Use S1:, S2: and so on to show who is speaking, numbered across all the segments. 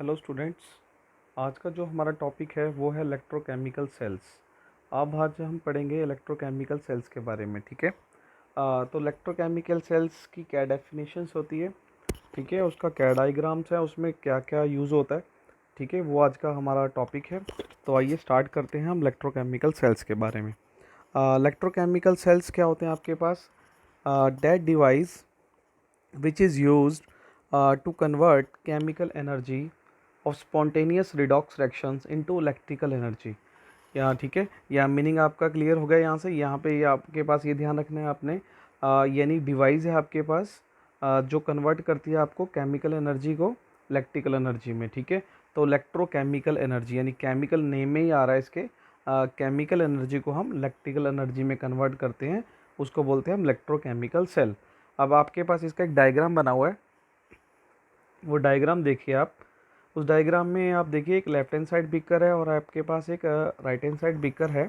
S1: Hello students. आज का जो हमारा टॉपिक है वो है इलेक्ट्रोकेमिकल सेल्स। अब आज हम पढ़ेंगे इलेक्ट्रोकेमिकल सेल्स के बारे में। ठीक है। तो इलेक्ट्रोकेमिकल सेल्स की क्या डेफिनेशंस होती है, ठीक है, उसका क्या डायग्राम्स है, उसमें क्या क्या यूज़ होता है, ठीक है, वो आज का हमारा टॉपिक है। तो आइए स्टार्ट करते हैं हम इलेक्ट्रोकेमिकल सेल्स के बारे में। इलेक्ट्रोकेमिकल सेल्स क्या होते हैं आपके पास? That device which is used to convert chemical energy of spontaneous redox reactions into electrical energy। यहाँ ठीक है, या मीनिंग आपका क्लियर हो गया यहाँ से। यहाँ पे ये आपके पास ये ध्यान रखना है आपने, यानी डिवाइस है आपके पास जो कन्वर्ट करती है आपको केमिकल एनर्जी को इलेक्ट्रिकल एनर्जी में। ठीक है। तो इलेक्ट्रोकेमिकल एनर्जी यानी केमिकल नेम में ही आ रहा है इसके, केमिकल एनर्जी को हम इलेक्ट्रिकल एनर्जी में कन्वर्ट करते हैं, उसको बोलते हैं हम इलेक्ट्रोकेमिकल सेल। अब आपके पास इसका एक डायग्राम बना हुआ है, वो डायग्राम देखिए आप। उस डायग्राम में आप देखिए एक लेफ्ट हैंड साइड बीकर है और आपके पास एक राइट हैंड साइड बीकर है।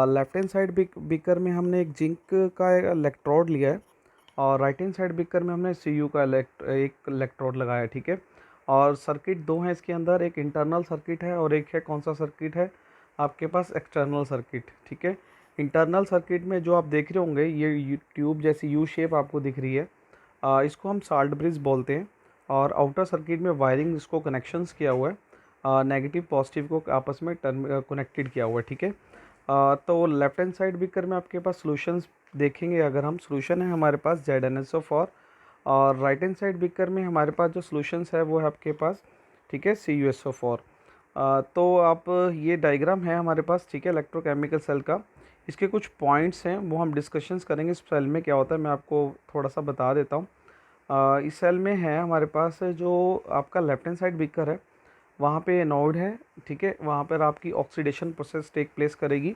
S1: लेफ्ट हैंड साइड बीकर में हमने एक जिंक का इलेक्ट्रोड लिया है और राइट हैंड साइड बीकर में हमने Cu का एक इलेक्ट्रोड लगाया है। ठीक है। और सर्किट दो हैं इसके अंदर, एक इंटरनल सर्किट है और एक है कौन सा सर्किट है आपके पास, एक्सटर्नल सर्किट। ठीक है। इंटरनल सर्किट में जो आप देख रहे होंगे ये ट्यूब जैसी यू शेप आपको दिख रही है, इसको हम साल्ट ब्रिज बोलते हैं। और आउटर सर्किट में वायरिंग इसको कनेक्शंस किया हुआ है, नेगेटिव पॉजिटिव को आपस में कनेक्टेड किया हुआ है। ठीक है। तो लेफ्ट हैंड साइड बीकर में आपके पास सॉल्यूशंस देखेंगे, अगर हम सॉल्यूशन है हमारे पास ZnSO4, और राइट हैंड साइड बीकर में हमारे पास जो सॉल्यूशंस है वो है आपके पास, ठीक है, CuSO4। तो आप ये डायग्राम है हमारे पास, ठीक है, इलेक्ट्रोकेमिकल सेल का। इसके कुछ पॉइंट्स हैं वो हम डिस्कशंस करेंगे। इस सेल में क्या होता है मैं आपको थोड़ा सा बता देता हूँ। इस सेल में है हमारे पास जो आपका लेफ्ट हैंड साइड बीकर है वहाँ पे नोड है, ठीक है, वहाँ पर आपकी ऑक्सीडेशन प्रोसेस टेक प्लेस करेगी।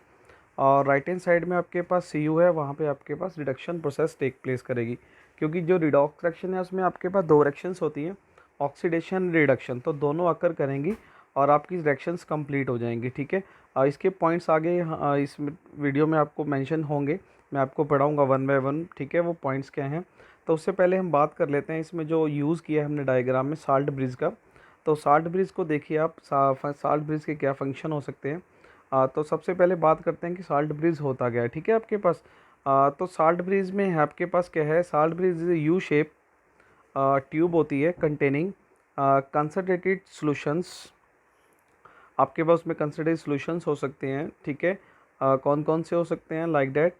S1: और राइट हैंड साइड में आपके पास Cu है, वहाँ पे आपके पास रिडक्शन प्रोसेस टेक प्लेस करेगी। क्योंकि जो रिडॉक्स रिएक्शन है उसमें आपके पास दो रिएक्शंस होती हैं, ऑक्सीडेशन रिडक्शन, तो दोनों अकर करेंगी और आपकी रिएक्शंस कंप्लीट हो जाएंगी। ठीक है। इसके पॉइंट्स आगे इस वीडियो में आपको मेंशन होंगे, मैं आपको पढ़ाऊँगा वन बाय वन। ठीक है, वो पॉइंट्स क्या हैं। तो उससे पहले हम बात कर लेते हैं इसमें जो यूज़ किया है हमने डायग्राम में साल्ट ब्रिज का। तो साल्ट ब्रिज को देखिए आप, साल्ट ब्रिज के क्या फंक्शन हो सकते हैं। तो सबसे पहले बात करते हैं कि साल्ट ब्रिज होता क्या है। ठीक है, आपके पास तो साल्ट ब्रिज में है आपके पास क्या है, salt bridge U shape tube होती है कंटेनिंग कंसनट्रेटेड सॉल्यूशंस। आपके पास उसमें कंसनट्रेटेड सॉल्यूशंस हो सकते हैं। ठीक है। कौन कौन से हो सकते हैं, लाइक दैट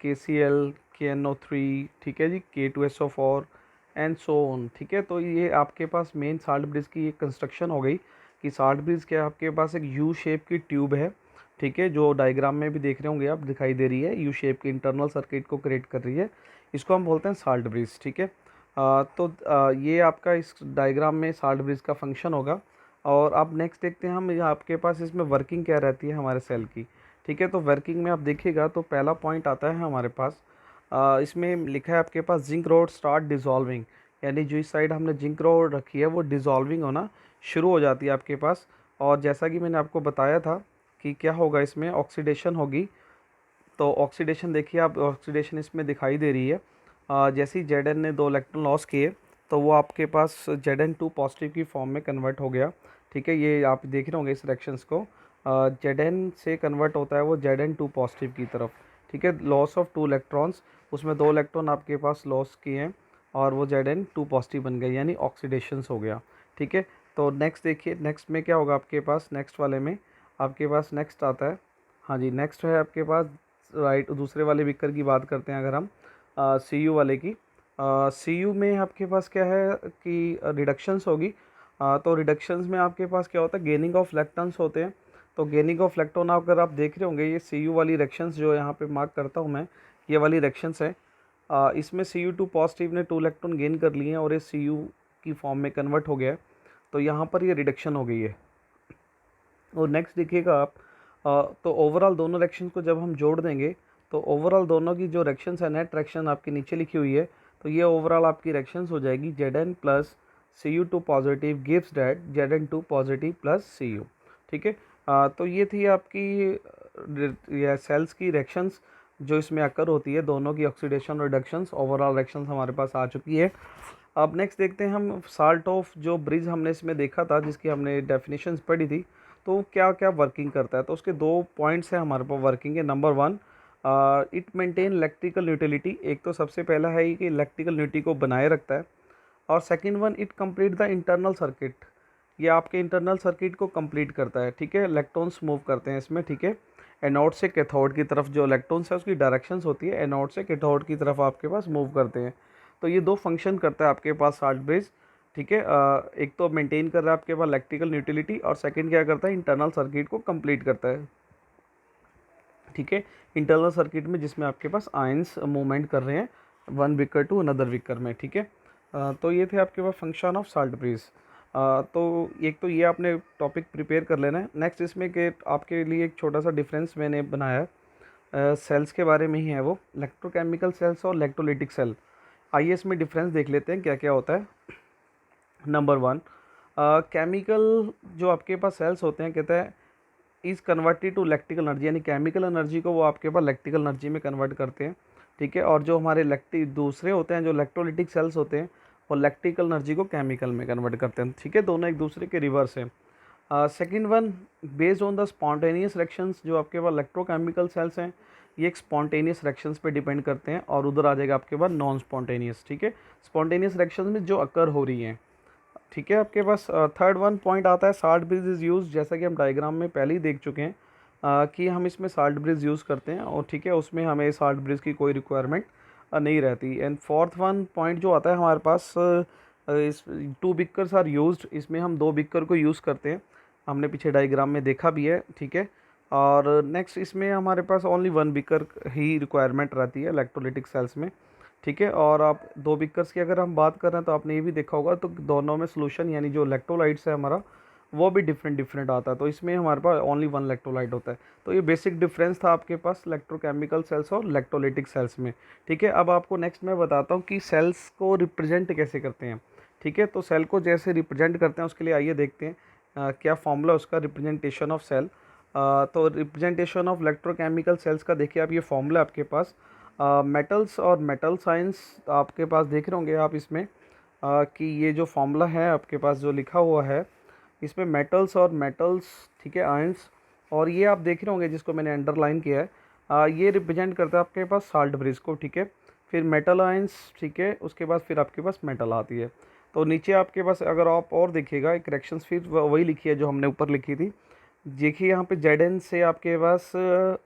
S1: KCl, KNO3, ठीक है जी, K2SO4 एंड सो ऑन। ठीक है। तो ये आपके पास मेन साल्ट ब्रिज की एक कंस्ट्रक्शन हो गई कि साल्ट ब्रिज के आपके पास एक यू शेप की ट्यूब है, ठीक है, जो डायग्राम में भी देख रहे होंगे आप, दिखाई दे रही है, यू शेप की इंटरनल सर्किट को क्रिएट कर रही है, इसको हम बोलते हैं साल्ट ब्रिज। ठीक है। ये आपका इस डायग्राम में साल्ट ब्रिज का फंक्शन होगा। और अब नेक्स्ट देखते हैं हम, ये आपके पास इसमें वर्किंग क्या रहती है हमारे सेल की। ठीक है। तो वर्किंग में आप देखिएगा तो पहला पॉइंट आता है हमारे पास, इसमें लिखा है आपके पास जिंक रोड स्टार्ट डिज़ोल्विंग, यानी जो इस साइड हमने जिंक रोड रखी है वो डिज़ोल्विंग होना शुरू हो जाती है आपके पास। और जैसा कि मैंने आपको बताया था कि क्या होगा, इसमें ऑक्सीडेशन होगी। तो ऑक्सीडेशन देखिए आप, ऑक्सीडेशन इसमें दिखाई दे रही है। जैसे ही Zn ने दो इलेक्ट्रॉन लॉस किए तो वो आपके पास Zn2 पॉजिटिव की फॉर्म में कन्वर्ट हो गया। ठीक है, ये आप देख रहे होंगे इस रिएक्शंस को, Zn से कन्वर्ट होता है वो Zn2 पॉजिटिव की तरफ। ठीक है, लॉस ऑफ टू इलेक्ट्रॉन्स, उसमें दो इलेक्ट्रॉन आपके पास लॉस किए हैं और वो Zn2 पॉजिटिव बन गए, यानी ऑक्सीडेशंस हो गया। ठीक है। तो नेक्स्ट देखिए, नेक्स्ट में क्या होगा आपके पास, नेक्स्ट वाले में आपके पास नेक्स्ट आता है, हाँ जी, नेक्स्ट है आपके पास राइट, दूसरे वाले बीकर की बात करते हैं अगर हम, Cu वाले की। Cu में आपके पास क्या है कि रिडक्शंस होगी। तो रिडक्शंस में आपके पास क्या होता है, गेनिंग ऑफ इलेक्ट्रॉन्स होते हैं। तो गेनिंग ऑफ इलेक्ट्रॉन अगर आप देख रहे होंगे, ये Cu वाली रिएक्शंस जो यहाँ पे मार्क करता हूँ मैं, ये वाली रिएक्शंस है। इसमें Cu2 पॉजिटिव ने 2 इलेक्ट्रॉन गेन कर लिए हैं और ये Cu की फॉर्म में कन्वर्ट हो गया है। तो यहाँ पर ये रिडक्शन हो गई है। और नेक्स्ट देखिएगा आप, तो ओवरऑल दोनों रिएक्शंस को जब हम जोड़ देंगे तो ओवरऑल दोनों की जो रिएक्शंस है, नेट रिएक्शन आपके नीचे लिखी हुई है, तो ये ओवरऑल आपकी रिएक्शंस हो जाएगी Zn plus Cu2 positive gives that Zn2 positive plus Cu। ठीक है। तो ये थी आपकी ये सेल्स की रिएक्शंस जो इसमें अकर होती है, दोनों की ऑक्सीडेशन रिडक्शंस, ओवरऑल रिएक्शंस हमारे पास आ चुकी है। अब नेक्स्ट देखते हैं हम साल्ट ऑफ जो ब्रिज हमने इसमें देखा था, जिसकी हमने डेफिनेशंस पढ़ी थी, तो क्या क्या वर्किंग करता है। तो उसके दो पॉइंट्स हैं हमारे पास वर्किंग है। Number one, it maintain electrical neutrality. एक तो सबसे पहला है कि इलेक्ट्रिकल न्यूट्रलिटी को बनाए रखता है। और second one, it complete the internal circuit. ये आपके इंटरनल सर्किट को कंप्लीट करता है, ठीक है। इलेक्ट्रॉन्स मूव करते हैं इसमें, ठीक है। एनोड से कैथोड की तरफ जो इलेक्ट्रॉन्स है उसकी डायरेक्शंस होती है, एनोड से कैथोड की तरफ आपके पास मूव करते हैं। तो ये दो फंक्शन करता है आपके पास साल्ट ब्रिज, ठीक है। एक तो मेंटेन कर रहा है आपके पास इलेक्ट्रिकल न्यूट्रलिटी, और सेकंड क्या करता है, इंटरनल सर्किट को कंप्लीट करता है, ठीक है। इंटरनल सर्किट में जिसमें आपके पास आयंस मूवमेंट कर रहे हैं one beaker to another beaker में, ठीक है। तो ये थे आपके पास फंक्शन ऑफ साल्ट ब्रिज। तो एक तो ये आपने टॉपिक प्रिपेयर कर लेना है। नेक्स्ट इसमें कि आपके लिए एक छोटा सा डिफरेंस मैंने बनाया है, सेल्स के बारे में ही है वो, इलेक्ट्रोकेमिकल सेल्स और इलेक्ट्रोलिटिक सेल। आइए इसमें डिफरेंस देख लेते हैं क्या क्या होता है। नंबर वन, केमिकल जो आपके पास सेल्स होते हैं, कहते हैं is converted to electrical energy, यानी केमिकल एनर्जी को वो आपके पास इलेक्ट्रिकल एनर्जी में कन्वर्ट करते हैं, ठीक है। और जो हमारे दूसरे होते हैं जो इलेक्ट्रोलिटिक सेल्स होते हैं, वो इलेक्ट्रिकल एनर्जी को केमिकल में कन्वर्ट करते हैं, ठीक है। दोनों एक दूसरे के रिवर्स हैं। Second one, based on the spontaneous reactions, जो आपके पास इलेक्ट्रोकेमिकल सेल्स हैं ये एक स्पॉन्टेनियस रिएक्शंस पे डिपेंड करते हैं, और उधर आ जाएगा आपके पास नॉन स्पॉन्टेनियस, ठीक है। स्पॉन्टेनियस रिएक्शंस में जो अकर हो रही हैं, ठीक है। आपके पास थर्ड वन पॉइंट आता है साल्ट ब्रिज इज़ यूज, जैसा कि हम डायग्राम में पहले ही देख चुके हैं कि हम इसमें साल्ट ब्रिज यूज़ करते हैं, और ठीक है उसमें हमें साल्ट ब्रिज की कोई रिक्वायरमेंट नहीं रहती। एंड फोर्थ वन पॉइंट जो आता है हमारे पास, इस टू बिकर्स आर यूज्ड, इसमें हम दो बिकर को यूज़ करते हैं, हमने पीछे डायग्राम में देखा भी है, ठीक है। और नेक्स्ट इसमें हमारे पास ओनली वन बिकर ही रिक्वायरमेंट रहती है इलेक्ट्रोलिटिक सेल्स में, ठीक है। और आप दो बिकर्स की अगर हम बात कर रहे हैं तो आपने ये भी देखा होगा, तो दोनों में सोल्यूशन यानी जो इलेक्ट्रोलाइट्स है हमारा वो भी डिफरेंट डिफरेंट आता है, तो इसमें हमारे पास ओनली वन इलेक्ट्रोलाइट होता है। तो ये बेसिक डिफरेंस था आपके पास इलेक्ट्रोकेमिकल सेल्स और इलेक्ट्रोलिटिक सेल्स में, ठीक है। अब आपको नेक्स्ट मैं बताता हूँ कि सेल्स को रिप्रेजेंट कैसे करते हैं, ठीक है। तो सेल को जैसे रिप्रेजेंट करते हैं उसके लिए आइए देखते हैं क्या फॉर्मूला उसका रिप्रेजेंटेशन ऑफ सेल। तो रिप्रेजेंटेशन ऑफ इलेक्ट्रोकेमिकल सेल्स का देखिए आप, ये फॉर्मूला आपके पास मेटल्स और मेटल साइंस आपके पास देख रहे होंगे आप इसमें कि ये जो फॉर्मूला है आपके पास जो लिखा हुआ है इसमें मेटल्स और मेटल्स, ठीक है, आयंस, और ये आप देख रहे होंगे जिसको मैंने अंडरलाइन किया है, ये रिप्रेजेंट करता है आपके पास साल्ट ब्रिज को, ठीक है। फिर मेटल आयंस, ठीक है, उसके बाद फिर आपके पास मेटल आती है। तो नीचे आपके पास अगर आप और देखिएगा एक रिएक्शंस फिर वही लिखी है जो हमने ऊपर लिखी थी। देखिए यहाँ पे Zn से आपके पास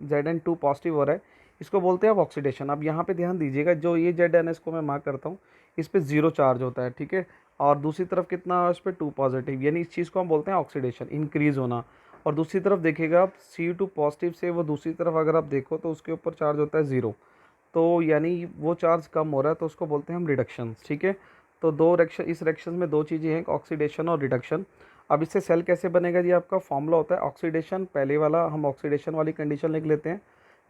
S1: Zn2 पॉजिटिव हो रहा है, इसको बोलते हैं आप ऑक्सीडेशन। अब यहाँ पे ध्यान दीजिएगा, जो ये Zn इसको मैं मार्क करता हूँ, इस पे जीरो चार्ज होता है, ठीक है। और दूसरी तरफ कितना है, इस पर 2 पॉजिटिव, यानी इस चीज़ को हम बोलते हैं ऑक्सीडेशन, इंक्रीज होना। और दूसरी तरफ देखिएगा आप Cu2 पॉजिटिव से वो दूसरी तरफ अगर आप देखो तो उसके ऊपर चार्ज होता है ज़ीरो, तो यानी वो चार्ज कम हो रहा है, तो उसको बोलते हैं हम रिडक्शन, ठीक है। तो दो रिएक्शन, इस रिएक्शन में दो चीज़ें हैं, ऑक्सीडेशन और रिडक्शन। अब इससे सेल कैसे बनेगा जी, आपका फॉर्मूला होता है ऑक्सीडेशन, पहले वाला हम ऑक्सीडेशन वाली कंडीशन लिख लेते हैं,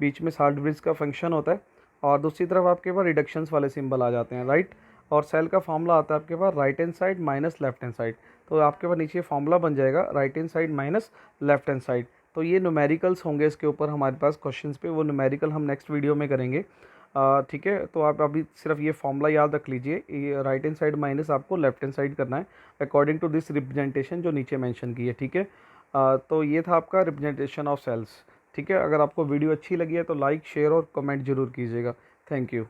S1: बीच में साल्ट ब्रिज का फंक्शन होता है, और दूसरी तरफ आपके पास रिडक्शंस वाले सिंबल आ जाते हैं, राइट। और सेल का फॉर्मूला आता है आपके पास right hand side minus left hand side, तो आपके पास नीचे फॉर्मूला बन जाएगा right hand side minus left hand side. तो ये न्यूमेरिकल्स होंगे इसके ऊपर हमारे पास क्वेश्चंस पे, वो न्यूमेरिकल हम नेक्स्ट वीडियो में करेंगे, ठीक है। तो आप अभी सिर्फ ये फॉर्मूला याद रख लीजिए, ये राइट हैंड साइड माइनस आपको लेफ्ट हैंड साइड करना है अकॉर्डिंग टू दिस रिप्रेजेंटेशन जो नीचे मेंशन की है, ठीक है। तो ये था आपका रिप्रेजेंटेशन ऑफ सेल्स, ठीक है। अगर आपको वीडियो अच्छी लगी है तो लाइक शेयर और कमेंट जरूर कीजिएगा। Thank you.